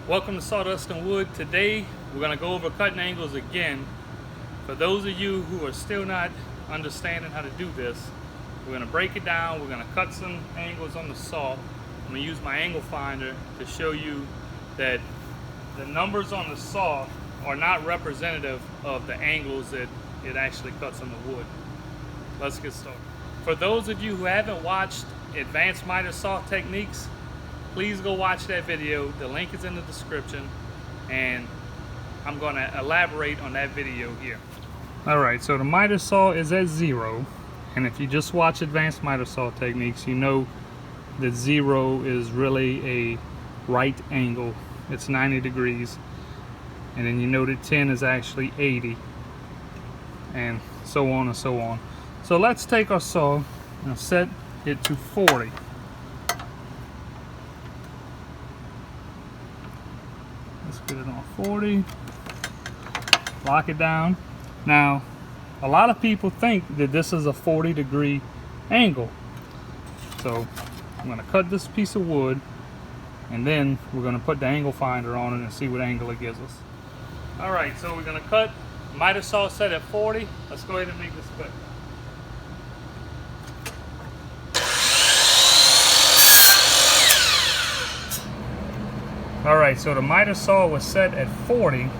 Welcome to Sawdust and Wood. Today we're going to go over cutting angles again. For those of you who are still not understanding how to do this, we're going to break it down. We're going to cut some angles on the saw. I'm going to use my angle finder to show you that the numbers on the saw are not representative of the angles that it actually cuts on the wood. Let's get started. For those of you who haven't watched advanced miter saw techniques, please go watch that video. The link is in the description, and I'm going to elaborate on that video here. Alright, so the miter saw is at 0, and if you just watch advanced miter saw techniques, you know that 0 is really a right angle. It's 90 degrees, and then you know that 10 is actually 80, and so on and so on. So let's take our saw and set it to 40. Let's get it on 40. Lock it down. Now, a lot of people think that this is a 40-degree angle. So I'm going to cut this piece of wood, and then we're going to put the angle finder on it and see what angle it gives us. Alright, so we're going to cut. Miter saw set at 40. Let's go ahead and make this cut. Alright, so the miter saw was set at 40,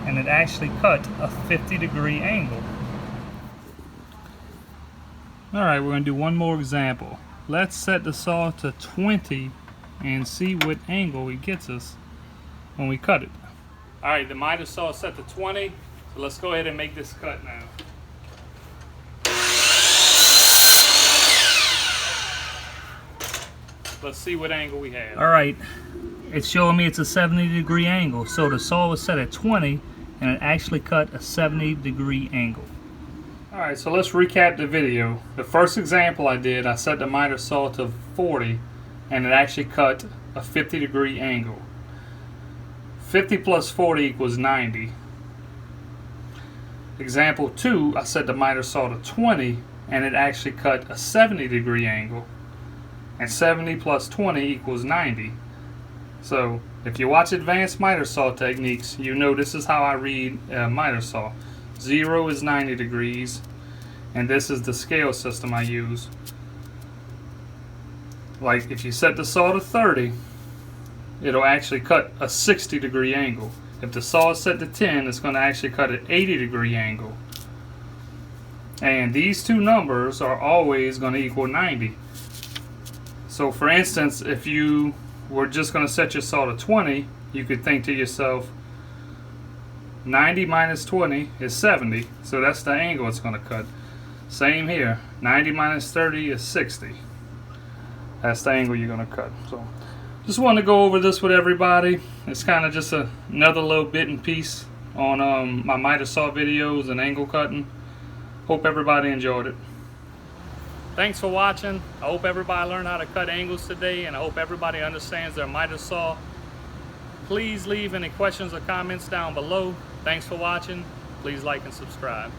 and it actually cut a 50-degree angle. Alright, we're going to do one more example. Let's set the saw to 20 and see what angle it gets us when we cut it. Alright, the miter saw is set to 20, so let's go ahead and make this cut now. Let's see what angle we have. Alright, it's showing me it's a 70-degree angle. So the saw was set at 20, and it actually cut a 70-degree angle. Alright, so let's recap the video. The first example I did, I set the miter saw to 40, and it actually cut a 50-degree angle. 50 plus 40 equals 90. Example 2, I set the miter saw to 20, and it actually cut a 70-degree angle. And 70 plus 20 equals 90. So if you watch advanced miter saw techniques, you know this is how I read a miter saw. 0 is 90 degrees, and this is the scale system I use. Like if you set the saw to 30, it'll actually cut a 60-degree angle. If the saw is set to 10, it's going to actually cut an 80-degree angle. And these two numbers are always going to equal 90. So for instance, if you were just going to set your saw to 20, you could think to yourself, 90 minus 20 is 70, so that's the angle it's going to cut. Same here, 90 minus 30 is 60. That's the angle you're going to cut. So just wanted to go over this with everybody. It's kind of just another little bit and piece on my miter saw videos and angle cutting. Hope everybody enjoyed it. Thanks for watching. I hope everybody learned how to cut angles today, and I hope everybody understands their miter saw. Please leave any questions or comments down below. Thanks for watching. Please like and subscribe.